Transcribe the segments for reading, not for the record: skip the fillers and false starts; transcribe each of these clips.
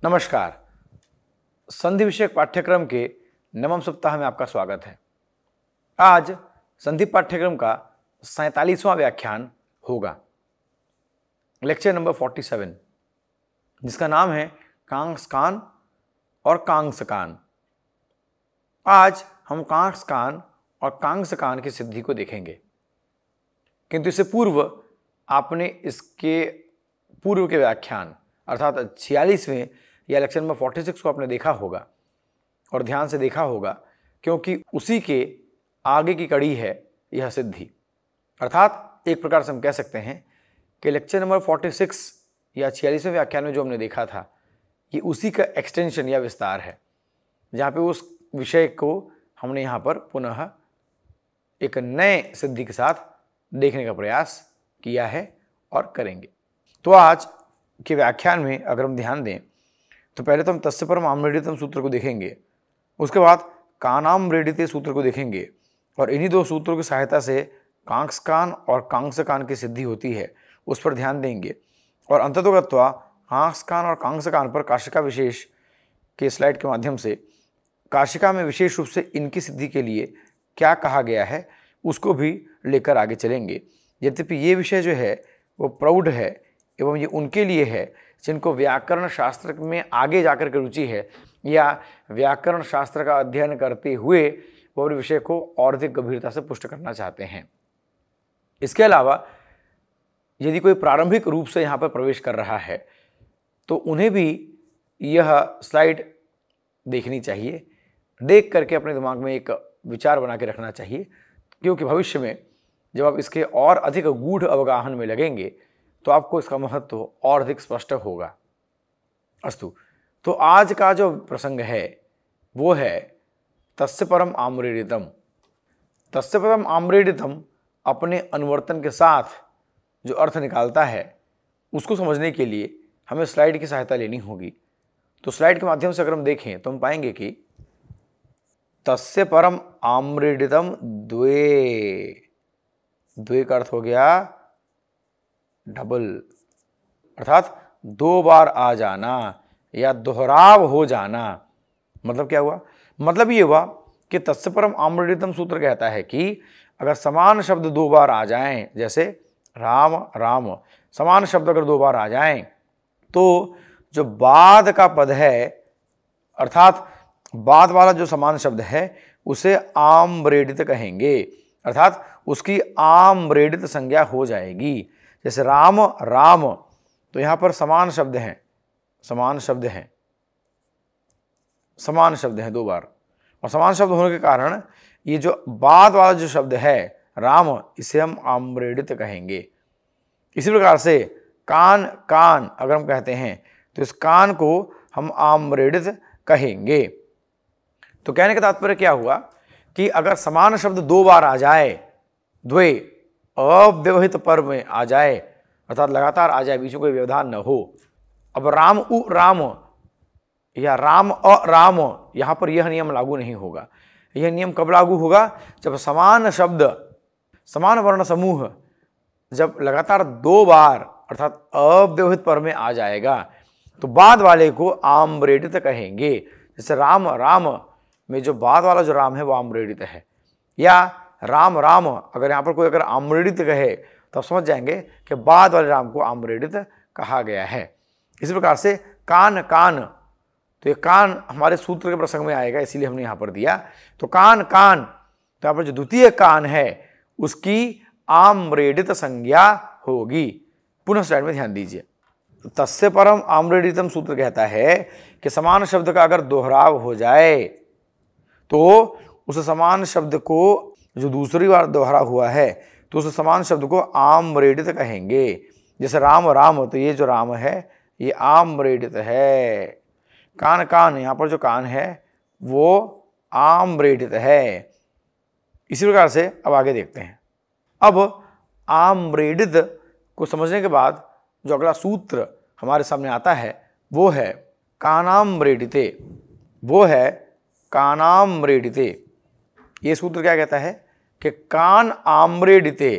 नमस्कार। संधि विषयक पाठ्यक्रम के नवम सप्ताह में आपका स्वागत है। आज संधि पाठ्यक्रम का 47वां व्याख्यान होगा, लेक्चर नंबर 47, जिसका नाम है कांस्कान और कांसकान। आज हम कांस्कान और कांसकान की सिद्धि को देखेंगे, किंतु इससे पूर्व आपने इसके पूर्व के व्याख्यान अर्थात 46वें या लेक्चर नंबर 46 को आपने देखा होगा और ध्यान से देखा होगा, क्योंकि उसी के आगे की कड़ी है यह सिद्धि। अर्थात एक प्रकार से हम कह सकते हैं कि लेक्चर नंबर 46 या 46वें व्याख्यान में जो हमने देखा था, ये उसी का एक्सटेंशन या विस्तार है, जहाँ पे उस विषय को हमने यहाँ पर पुनः एक नए सिद्धि के साथ देखने का प्रयास किया है और करेंगे। तो आज के व्याख्यान में अगर हम ध्यान दें तो पहले तो हम तस्य परम आम्रेडितम सूत्र को देखेंगे, उसके बाद कानाम्रेडिते सूत्र को देखेंगे और इन्हीं दो सूत्रों की सहायता से कांस्कान और कांसकान की सिद्धि होती है, उस पर ध्यान देंगे। और अंततोगत्वा कांस्कान और कांसकान पर काशिका विशेष के स्लाइड के माध्यम से काशिका में विशेष रूप से इनकी सिद्धि के लिए क्या कहा गया है उसको भी लेकर आगे चलेंगे। यद्यपि ये विषय जो है वो प्रौढ़ है एवं ये उनके लिए है जिनको व्याकरण शास्त्र में आगे जाकर के रुचि है या व्याकरण शास्त्र का अध्ययन करते हुए वो विषय को और अधिक गंभीरता से पुष्ट करना चाहते हैं। इसके अलावा यदि कोई प्रारंभिक रूप से यहाँ पर प्रवेश कर रहा है तो उन्हें भी यह स्लाइड देखनी चाहिए, देख करके अपने दिमाग में एक विचार बना के रखना चाहिए, क्योंकि भविष्य में जब आप इसके और अधिक गूढ़ अवगाहन में लगेंगे तो आपको इसका महत्व और अधिक स्पष्ट होगा। अस्तु, तो आज का जो प्रसंग है वो है तस्य परम आम्रेडितम। तस्य परम आम्रेडितम अपने अनुवर्तन के साथ जो अर्थ निकालता है उसको समझने के लिए हमें स्लाइड की सहायता लेनी होगी। तो स्लाइड के माध्यम से अगर हम देखें तो हम पाएंगे कि तस्य परम आम्रेडितम द्वे, द्वे का अर्थ हो गया डबल, अर्थात दो बार आ जाना या दोहराव हो जाना। मतलब क्या हुआ? मतलब ये हुआ कि तस्य परम आम्रेडितम सूत्र कहता है कि अगर समान शब्द दो बार आ जाएं, जैसे राम राम, समान शब्द अगर दो बार आ जाएं तो जो बाद का पद है अर्थात बाद वाला जो समान शब्द है उसे आम्रेडित कहेंगे, अर्थात उसकी आम्रेडित संज्ञा हो जाएगी। जैसे राम राम, तो यहां पर समान शब्द हैं, समान शब्द हैं, समान शब्द हैं दो बार, और समान शब्द होने के कारण ये जो बाद वाला जो शब्द है राम, इसे हम आम्रेडित कहेंगे। इसी प्रकार से कान कान अगर हम कहते हैं तो इस कान को हम आम्रेडित कहेंगे। तो कहने का तात्पर्य क्या हुआ कि अगर समान शब्द दो बार आ जाए, द्वे अव्यवहित पर में आ जाए, अर्थात लगातार आ जाए, बीच में कोई व्यवधान न हो। अब राम उ राम या राम अ राम, यहां पर यह नियम लागू नहीं होगा। यह नियम कब लागू होगा? जब समान शब्द, समान वर्ण समूह जब लगातार दो बार अर्थात अव्यवहित पर में आ जाएगा तो बाद वाले को आम्रेडित कहेंगे। जैसे राम राम में जो बाद वाला जो राम है वो आम्रेडित है, या राम राम अगर यहाँ पर कोई अगर आम्रेडित कहे तो आप समझ जाएंगे कि बाद वाले राम को आम्रेडित कहा गया है। इसी प्रकार से कान कान, तो ये कान हमारे सूत्र के प्रसंग में आएगा, इसीलिए हमने यहाँ पर दिया। तो कान कान, तो यहाँ पर जो द्वितीय कान है उसकी आम्रेडित संज्ञा होगी। पुनः स्लाइड में ध्यान दीजिए। तस्य परम आम्रेडितम सूत्र कहता है कि समान शब्द का अगर दोहराव हो जाए तो उस समान शब्द को जो दूसरी बार दोहरा हुआ है तो उस समान शब्द को आम्रेडित कहेंगे। जैसे राम राम, तो ये जो राम है ये आम्रेडित है। कान कान, यहाँ पर जो कान है वो आम्रेडित है। इसी प्रकार से अब आगे देखते हैं। अब आम्रेडित को समझने के बाद जो अगला सूत्र हमारे सामने आता है वो है कानाम्रेडिते, वो है कानाम्रेडिते। ये सूत्र क्या कहता है कि कान आम्रेडिते,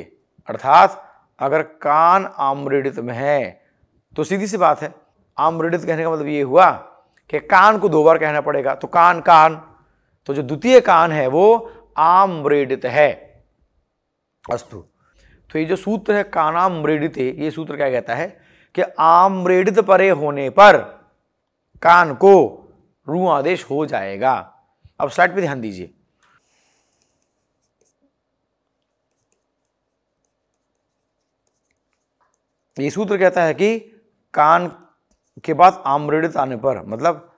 अर्थात अगर कान आम्रेडित में है तो सीधी सी बात है आम्रेडित कहने का मतलब ये हुआ कि कान को 2 बार कहना पड़ेगा, तो कान कान, तो जो द्वितीय कान है वो आम्रेडित है। अस्तु, तो ये जो सूत्र है कानाम्रेडिते, ये सूत्र क्या कहता है कि आम्रेडित परे होने पर कान को रू आदेश हो जाएगा। अब स्लाइड पे ध्यान दीजिए, ये सूत्र कहता है कि कान के बाद आम्रेडित आने पर, मतलब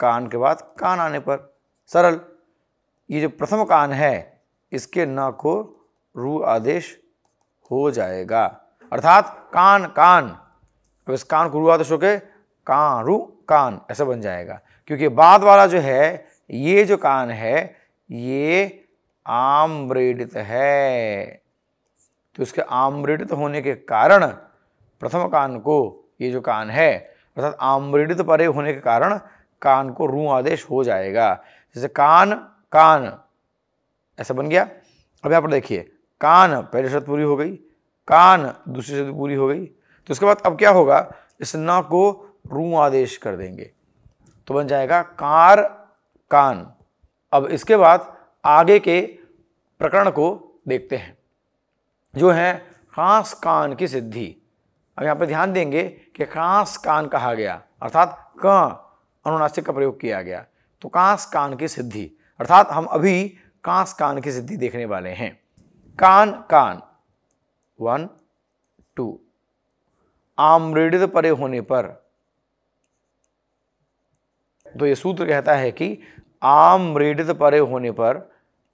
कान के बाद कान आने पर, सरल, ये जो प्रथम कान है इसके न को रू आदेश हो जाएगा, अर्थात कान कान। अब इस कान को रू आदेश होके कान रू कान ऐसा बन जाएगा, क्योंकि बाद वाला जो है ये जो कान है ये आम्रेडित है, तो इसके आम्रेडित होने के कारण प्रथम कान को, ये जो कान है अर्थात आम्रेडित परे होने के कारण कान को रू आदेश हो जाएगा। जैसे कान कान ऐसा बन गया। अब यहाँ पर देखिए, कान पहली शर्त पूरी हो गई, कान दूसरी शर्त पूरी हो गई, तो इसके बाद अब क्या होगा, इस न को रू आदेश कर देंगे तो बन जाएगा कार कान। अब इसके बाद आगे के प्रकरण को देखते हैं जो है खास कान की सिद्धि। अब यहाँ पे ध्यान देंगे कि कांस कान कहा गया, अर्थात क अनुनासिक का प्रयोग किया गया, तो कांस कान की सिद्धि, अर्थात हम अभी कांस कान की सिद्धि देखने वाले हैं। कान कान 1 2, आम्रेडित परे होने पर, तो ये सूत्र कहता है कि आम्रेडित परे होने पर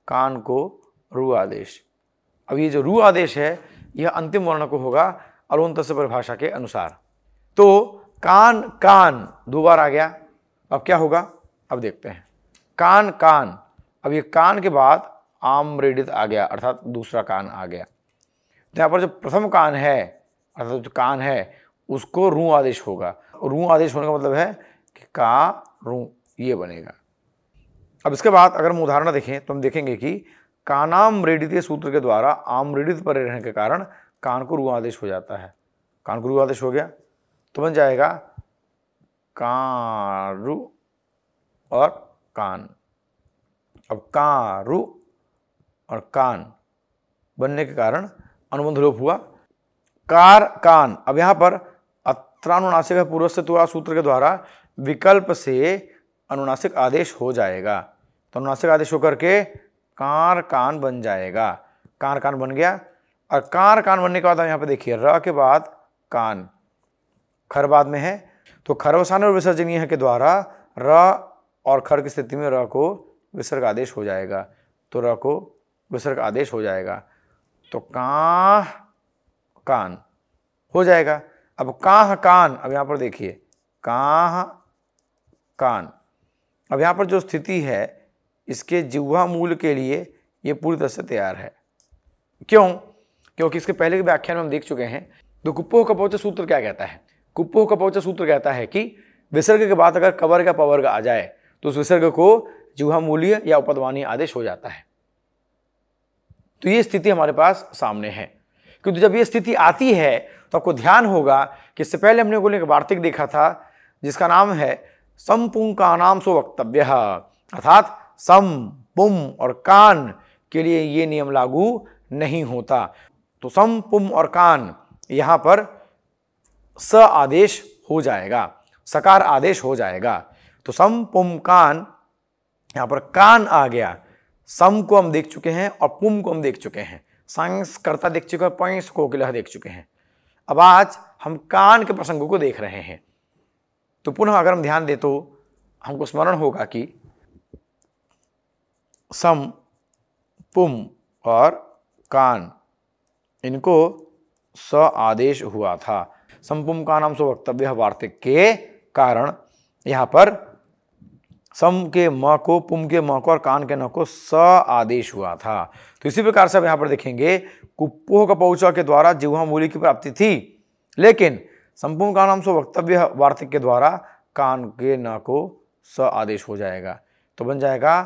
कान को रू आदेश। अब ये जो रू आदेश है यह अंतिम वर्ण को होगा अलोन तस्य परिभाषा के अनुसार। तो कान कान 2 बार आ गया, अब क्या होगा, अब देखते हैं। कान कान, अब ये कान के बाद आम्रेडित आ गया, अर्थात दूसरा कान आ गया, तो यहाँ पर जो प्रथम कान है अर्थात जो कान है उसको रू आदेश होगा। रू आदेश होने का मतलब है कि का रू ये बनेगा। अब इसके बाद अगर हम उदाहरण देखें तो हम देखेंगे कि कानाम्रेडित सूत्र के द्वारा आम्रेडित परे रहने के कारण कान को रू आदेश हो जाता है। कान को रू आदेश हो गया तो बन जाएगा कारू और कान। अब कारू और कान बनने के कारण अनुबंध लोप हुआ, कार कान। अब यहाँ पर अत्रानुनासिक है पूर्व से तुआ सूत्र के द्वारा विकल्प से अनुनासिक आदेश हो जाएगा, तो अनुनासिक आदेश होकर के कार कान बन जाएगा। कार कान बन गया, और कार कान बनने के बाद यहाँ पे देखिए र के बाद कान, खर बाद में है, तो खरवसाने और विसर्जनीय के द्वारा र और खर की स्थिति में र को विसर्ग आदेश हो जाएगा, तो र को विसर्ग आदेश हो जाएगा, तो काह कान हो जाएगा। अब काह कान, अब यहाँ पर देखिए काह कान, अब यहाँ पर जो स्थिति है इसके जिह्वा मूल के लिए ये पूरी तरह से तैयार है। क्यों? क्योंकि इसके पहले के व्याख्यान में हम देख चुके हैं। तो कुप्पोह कपोच सूत्र क्या कहता है? कुप्पोह कपोच सूत्र कहता है कि विसर्ग के बाद अगर कवर्ग या पवर्ग आ जाए तो उस विसर्ग को जिह्वा मूल्य या उपदवानी आदेश हो जाता है। तो ये स्थिति हमारे पास सामने है, क्योंकि जब ये स्थिति आती है तो आपको ध्यान होगा कि इससे पहले हमने बोले वार्तिक देखा था जिसका नाम है समपुं का नाम सो वक्तव्य, अर्थात सम पुम और कान के लिए ये नियम लागू नहीं होता। तो सम पुम और कान यहां पर स आदेश हो जाएगा, सकार आदेश हो जाएगा। तो सम पुम कान, यहां पर कान आ गया। सम को हम देख चुके हैं और पुम को हम देख चुके हैं, संस्कर्ता देख चुके हैं, पैंस कोकिलः देख चुके हैं। अब आज हम कान के प्रसंगों को देख रहे हैं। तो पुनः अगर हम ध्यान दें तो हमको स्मरण होगा कि सम पुम और कान इनको स आदेश हुआ था। समपुम का नाम सो वक्तव्य वार्तिक के कारण यहां पर सम के म को, पुम के म को और कान के न को स आदेश हुआ था। तो इसी प्रकार से अब यहां पर देखेंगे कुप्पोह कपौचा के द्वारा जिह्वा मूल्य की प्राप्ति थी, लेकिन संपूर्ण का नाम सो वक्तव्य वार्तिक के द्वारा कान के न को स आदेश हो जाएगा। तो बन जाएगा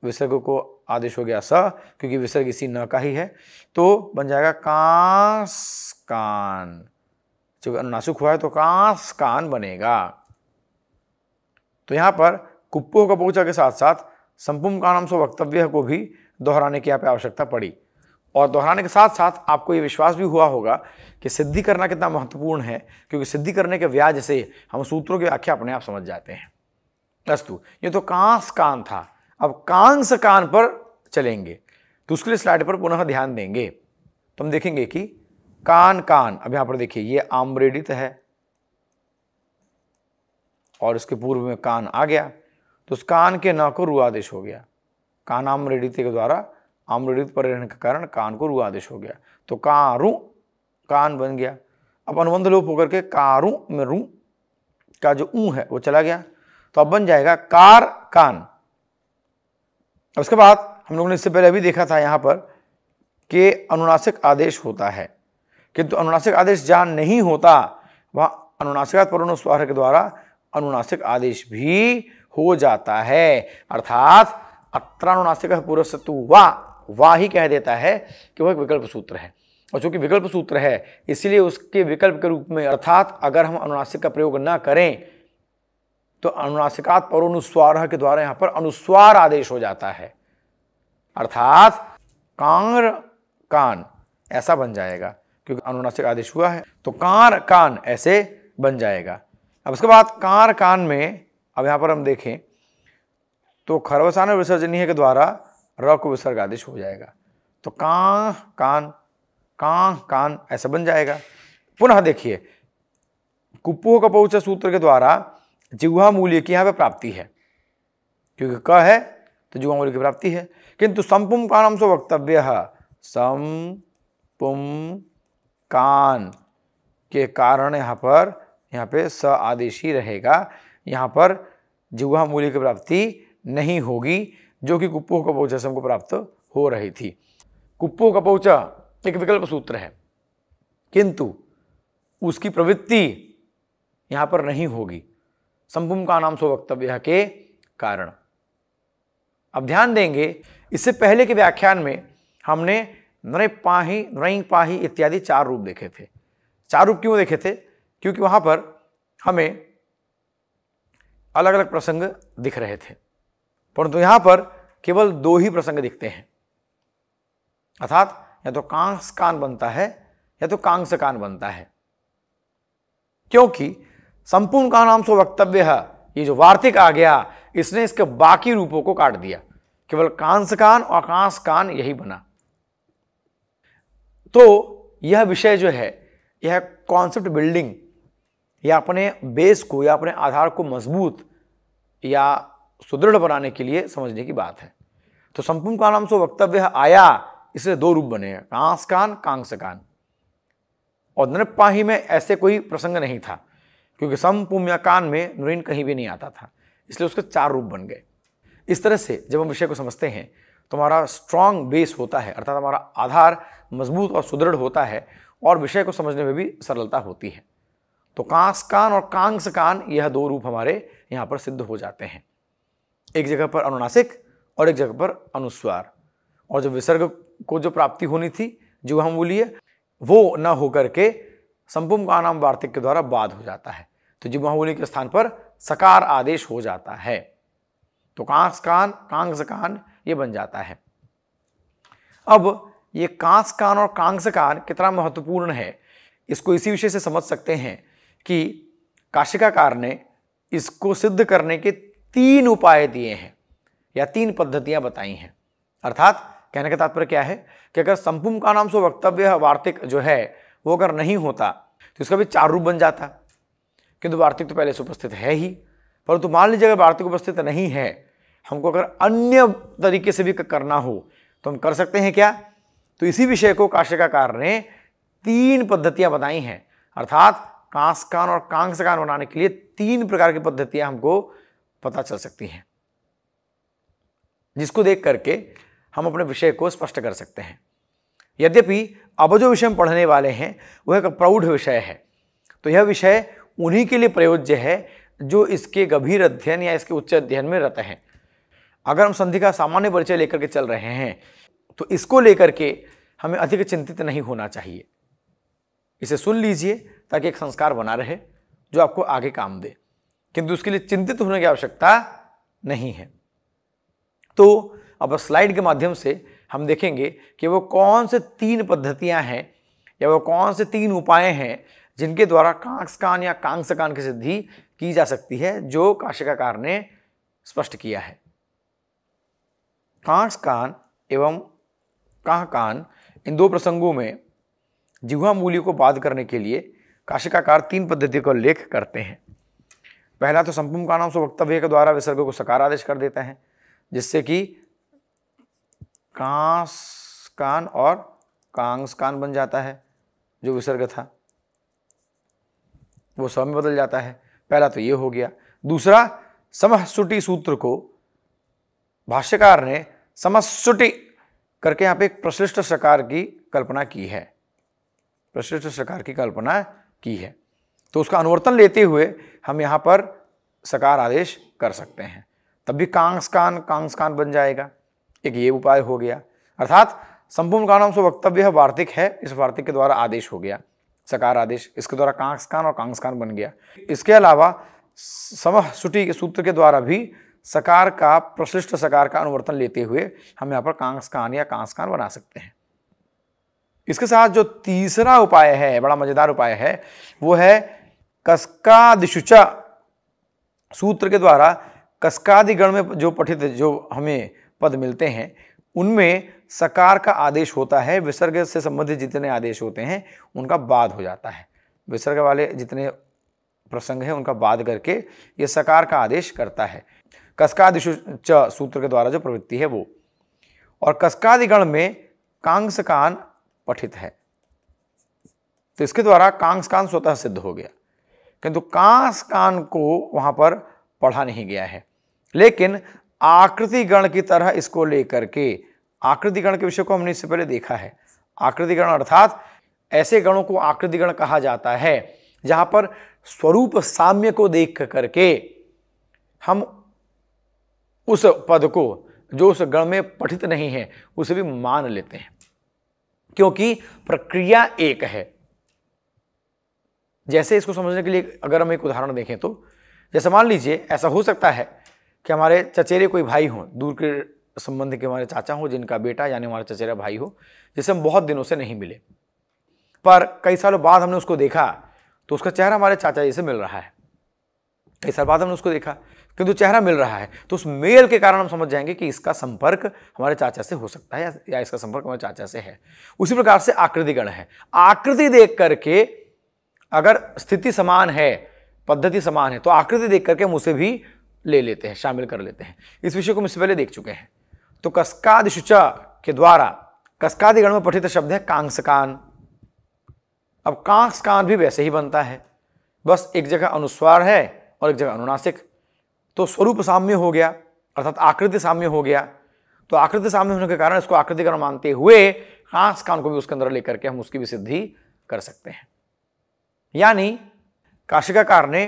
विसर्ग को आदेश हो गया स, क्योंकि विसर्ग इसी न का ही है, तो बन जाएगा कांस कान। जब अनुनासिक हुआ है तो कांस कान बनेगा। तो यहां पर कुप्पो कपोचा के साथ साथ संपुम कानम सो वक्तव्य को भी दोहराने की यहाँ पे आवश्यकता पड़ी। और दोहराने के साथ साथ आपको ये विश्वास भी हुआ होगा कि सिद्धि करना कितना महत्वपूर्ण है, क्योंकि सिद्धि करने के व्याज से हम सूत्रों की व्याख्या अपने आप समझ जाते हैं। अस्तु, ये तो कांस कान था। अब कांस कान पर चलेंगे, तो उसके लिए स्लाइड पर पुनः ध्यान देंगे। तो हम देखेंगे कि कान कान, अब यहां पर देखिए ये आम्रेडित है और इसके पूर्व में कान आ गया, तो उस कान के न को रु आदेश हो गया। कान आम्रेडित के द्वारा आम्रेडित पर रहने के कारण कान को रु आदेश हो गया, तो कारू कान बन गया। अब अनुबंध लोप होकर के कारू में रू का जो ऊ है वो चला गया, तो अब बन जाएगा कार कान। अब उसके बाद हम लोगों ने इससे पहले भी देखा था यहाँ पर कि अनुनासिक आदेश होता है, किंतु अनुनासिक आदेश जहाँ नहीं होता वहाँ अनुनासिकात् परोनुस्वार के द्वारा अनुनासिक आदेश भी हो जाता है। अर्थात अत्रानुनासिक पुरस्सतु वा ही कह देता है कि वह एक विकल्प सूत्र है, और चूंकि विकल्प सूत्र है इसलिए उसके विकल्प के रूप में, अर्थात अगर हम अनुनासिक का प्रयोग न करें तो अनुनासिकात् परोनुस्वार के द्वारा यहां पर अनुस्वार आदेश हो जाता है, अर्थात कांर कान ऐसा बन जाएगा, क्योंकि अनुनासिक आदेश हुआ है तो कार कान ऐसे बन जाएगा। अब उसके बाद कार कान में अब यहां पर हम देखें तो खरवसान विसर्जनीय के द्वारा र को विसर्ग आदेश हो जाएगा, तो कान कान ऐसा बन जाएगा। पुनः देखिए कुप्पो कपोच सूत्र के द्वारा जिह्वा मूल्य की यहां पे प्राप्ति है, क्योंकि क है तो जिह्वा मूल्य की प्राप्ति है, किंतु संपुम कानम सो वक्तव्य संपुम कान के कारण यहाँ पे स आदेश ही रहेगा, यहाँ पर जिह्वा मूल्य की प्राप्ति नहीं होगी, जो कि कुप्पो कपोच से हमको प्राप्त हो रही थी। कुप्पो कपोच एक विकल्प सूत्र है, किंतु उसकी प्रवृत्ति यहां पर नहीं होगी संपुम का नाम सो वक्तव्य के कारण। अब ध्यान देंगे, इससे पहले के व्याख्यान में हमने नृ पाही इत्यादि 4 रूप देखे थे। 4 रूप क्यों देखे थे? क्योंकि वहां पर हमें अलग अलग प्रसंग दिख रहे थे, परंतु यहां पर केवल 2 ही प्रसंग दिखते हैं, अर्थात या तो कांस कान बनता है या तो कांस कान बनता है, क्योंकि संपूर्ण का नाम सो वक्तव्य है, ये जो वार्तिक आ गया इसने इसके बाकी रूपों को काट दिया, केवल कांस कान और कांस कान यही बना। तो यह विषय जो है यह कॉन्सेप्ट बिल्डिंग या अपने बेस को या अपने आधार को मजबूत या सुदृढ़ बनाने के लिए समझने की बात है। तो संपूर्ण का नाम सो वक्तव्य आया, इसलिए 2 रूप बने हैं, कांस कान कांस कान। और नृपाही में ऐसे कोई प्रसंग नहीं था, क्योंकि संपुम या कान में नुरीन कहीं भी नहीं आता था, इसलिए उसके 4 रूप बन गए। इस तरह से जब हम विषय को समझते हैं तो हमारा स्ट्रांग बेस होता है, अर्थात हमारा आधार मजबूत और सुदृढ़ होता है और विषय को समझने में भी सरलता होती है। तो कांस कान और कांस कान यह 2 रूप हमारे यहाँ पर सिद्ध हो जाते हैं, एक जगह पर अनुनासिक और एक जगह पर अनुस्वार। और जो विसर्ग को जो प्राप्ति होनी थी जिह्वा मूल्य, वो न होकर के संपुम का नाम वार्तिक के द्वारा बाद हो जाता है, तो जिह्वा मूल्य के स्थान पर सकार आदेश हो जाता है, तो कांस कान कांस कान ये बन जाता है। अब ये कांस कान और कांस कान कितना महत्वपूर्ण है, इसको इसी विषय से समझ सकते हैं कि काशिकाकार ने इसको सिद्ध करने के 3 उपाय दिए हैं या 3 पद्धतियां बताई हैं। अर्थात कहने का तात्पर्य क्या है कि अगर संपुम का नाम सो वक्तव्य वार्तिक जो है वो अगर नहीं होता तो इसका भी 4 रूप बन जाता, किंतु वार्तिक तो पहले से उपस्थित है ही। परंतु मान लीजिए अगर वार्तिक उपस्थित नहीं है, हमको अगर अन्य तरीके से भी करना हो तो हम कर सकते हैं क्या? तो इसी विषय को काशिकाकार ने 3 पद्धतियां बताई हैं, अर्थात कांस कान और कांस कान बनाने के लिए 3 प्रकार की पद्धतियां हमको पता चल सकती हैं, जिसको देख करके हम अपने विषय को स्पष्ट कर सकते हैं। यद्यपि अब जो विषय हम पढ़ने वाले हैं वह एक प्रौढ़ विषय है, तो यह विषय उन्हीं के लिए प्रयोज्य है जो इसके गंभीर अध्ययन या इसके उच्च अध्ययन में रत हैं। अगर हम संधि का सामान्य परिचय लेकर के चल रहे हैं तो इसको लेकर के हमें अधिक चिंतित नहीं होना चाहिए। इसे सुन लीजिए, ताकि एक संस्कार बना रहे जो आपको आगे काम दे, किंतु उसके लिए चिंतित होने की आवश्यकता नहीं है। तो अब स्लाइड के माध्यम से हम देखेंगे कि वो कौन से 3 पद्धतियां हैं या वो कौन से 3 उपाय हैं जिनके द्वारा कांस्कान या कांसकान की सिद्धि की जा सकती है, जो काशिकाकार ने स्पष्ट किया है। कांस्कान एवं काहकान इन 2 प्रसंगों में जिह्वा मूली को बाध करने के लिए काशिकाकार 3 पद्धतियों का उल्लेख करते हैं। पहला तो संपुंकानाम स्ववक्तव्य के द्वारा विसर्ग को सकार आदेश कर देता है, जिससे कि कांस्कान और कांसकान बन जाता है। जो विसर्ग था वो स्व में बदल जाता है। पहला तो ये हो गया। दूसरा, समःसुटि सूत्र को भाष्यकार ने समःसुटि करके यहाँ पे एक प्रशिष्ट सकार की कल्पना की है, प्रशिष्ट सकार की कल्पना की है। तो उसका अनुवर्तन लेते हुए हम यहाँ पर सकार आदेश कर सकते हैं, तब भी कांसकान कांसकान बन जाएगा। एक ये उपाय हो गया, अर्थात संपूर्ण कानाम से वक्तव्य वार्तिक है, इस वार्तिक के द्वारा आदेश हो गया सकार आदेश, इसके द्वारा कांसकान और कांसकान बन गया। इसके अलावा समःसुटि के सूत्र के द्वारा भी सकार का प्रशिष्ट सकार का अनुवर्तन लेते हुए हम यहाँ पर कांसकान या कांसकान बना सकते हैं। इसके साथ जो तीसरा उपाय है, बड़ा मजेदार उपाय है, वो है कस्कादिशुचा सूत्र के द्वारा कस्कादि गण में जो पठित जो हमें पद मिलते हैं उनमें सकार का आदेश होता है, विसर्ग से संबंधित जितने आदेश होते हैं उनका बाद हो जाता है। विसर्ग वाले जितने प्रसंग हैं उनका बाद करके ये सकार का आदेश करता है। कस्कादिशु च सूत्र के द्वारा जो प्रवृत्ति है वो, और कस्कादि गण में कांसकान पठित है, तो इसके द्वारा कांसकान स्वतः सिद्ध हो गया, किंतु कांसकान को वहां पर पढ़ा नहीं गया है। लेकिन आकृति गण की तरह इसको लेकर के, आकृति गण के विषय को हमने इससे पहले देखा है। आकृति गण अर्थात ऐसे गणों को आकृति गण कहा जाता है जहां पर स्वरूप साम्य को देख करके हम उस पद को जो उस गण में पठित नहीं है उसे भी मान लेते हैं, क्योंकि प्रक्रिया एक है। जैसे इसको समझने के लिए अगर हम एक उदाहरण देखें तो, जैसे मान लीजिए ऐसा हो सकता है कि हमारे चचेरे कोई भाई हों, दूर के संबंध के हमारे चाचा हो, जिनका बेटा यानी हमारा चचेरा भाई हो, जिसे हम बहुत दिनों से नहीं मिले, पर कई सालों बाद हमने उसको देखा तो उसका चेहरा हमारे चाचा जी से मिल रहा है। कई साल बाद हमने उसको देखा किंतु चेहरा मिल रहा है, तो उस मेल के कारण हम समझ जाएंगे कि इसका संपर्क हमारे चाचा से हो सकता है या इसका संपर्क हमारे चाचा से है। उसी प्रकार से आकृति गण है। आकृति देख करके अगर स्थिति समान है, पद्धति समान है, तो आकृति देख करके हम उसे भी ले लेते हैं, शामिल कर लेते हैं। इस विषय को हम इससे पहले देख चुके हैं। तो कस्कादिशुचा के द्वारा कस्कादि गण में पठित शब्द है कांसकान। अब कांसकान भी वैसे ही बनता है, बस एक जगह अनुस्वार है और एक जगह अनुनासिक, तो स्वरूप साम्य हो गया, अर्थात आकृति साम्य हो गया। तो आकृति साम्य होने के कारण इसको आकृति गण मानते हुए कांसकान को भी उसके अंदर लेकर के हम उसकी भी सिद्धि कर सकते हैं। यानी काशिकाकार ने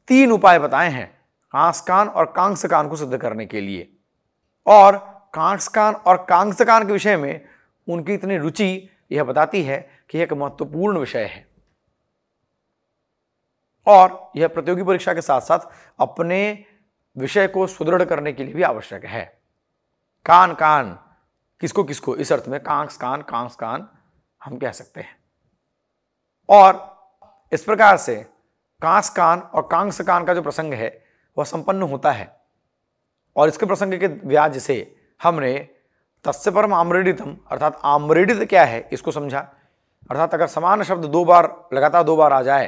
3 उपाय बताए हैं कांसकान और कांसकान को सिद्ध करने के लिए, और कांसकान और कांसकान के विषय में उनकी इतनी रुचि यह बताती है कि यह एक महत्वपूर्ण विषय है और यह प्रतियोगी परीक्षा के साथ साथ अपने विषय को सुदृढ़ करने के लिए भी आवश्यक है। कान कान किसको किसको, इस अर्थ में कांसकान कांसकान हम कह सकते हैं। और इस प्रकार से कांसकान और कांसकान का जो प्रसंग है वह संपन्न होता है, और इसके प्रसंग के व्याज से हमने तस्य परम आम्रेडितम अर्थात आम्रेडित क्या है इसको समझा। अर्थात अगर समान शब्द 2 बार लगातार 2 बार आ जाए,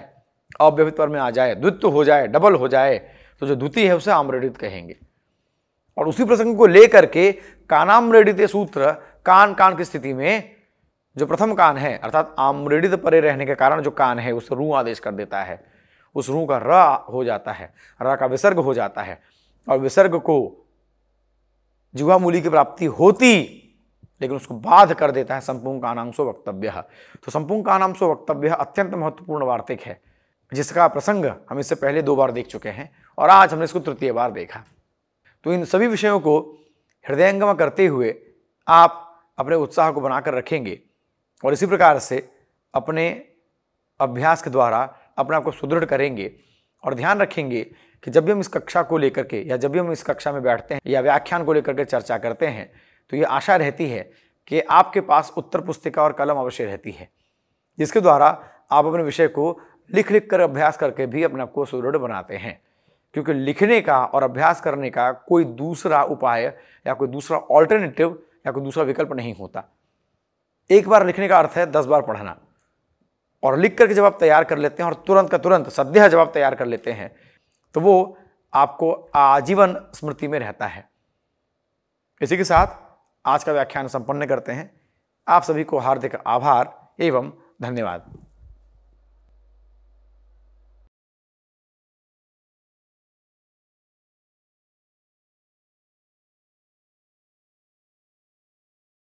अव्यवहित पर में आ जाए, द्वित्व हो जाए, डबल हो जाए, तो जो द्वितीय है उसे आम्रेडित कहेंगे। और उसी प्रसंग को लेकर के कानाम्रेडित सूत्र कान कान की स्थिति में जो प्रथम कान है अर्थात आम्रेडित परे रहने के कारण जो कान है उसे रू आदेश कर देता है, उस रू का र हो जाता है, र का विसर्ग हो जाता है, और विसर्ग को जिह्वा मूली की प्राप्ति होती लेकिन उसको बाध कर देता है संपूर्ण कानांशो वक्तव्य। तो संपूर्ण कानांशो वक्तव्य अत्यंत महत्वपूर्ण वार्तिक है, जिसका प्रसंग हम इससे पहले 2 बार देख चुके हैं और आज हमने इसको तृतीय बार देखा। तो इन सभी विषयों को हृदयंगम करते हुए आप अपने उत्साह को बनाकर रखेंगे और इसी प्रकार से अपने अभ्यास के द्वारा अपने आप को सुदृढ़ करेंगे और ध्यान रखेंगे कि जब भी हम इस कक्षा को लेकर के या जब भी हम इस कक्षा में बैठते हैं या व्याख्यान को लेकर के चर्चा करते हैं तो ये आशा रहती है कि आपके पास उत्तर पुस्तिका और कलम अवश्य रहती है, जिसके द्वारा आप अपने विषय को लिख लिख कर अभ्यास करके भी अपने आप को सुदृढ़ बनाते हैं। क्योंकि लिखने का और अभ्यास करने का कोई दूसरा उपाय या कोई दूसरा ऑल्टरनेटिव या कोई दूसरा विकल्प नहीं होता। एक बार लिखने का अर्थ है 10 बार पढ़ना, और लिख करके जब आप तैयार कर लेते हैं और तुरंत का तुरंत सद्य जब आप तैयार कर लेते हैं तो वो आपको आजीवन स्मृति में रहता है। इसी के साथ आज का व्याख्यान संपन्न करते हैं। आप सभी को हार्दिक आभार एवं धन्यवाद।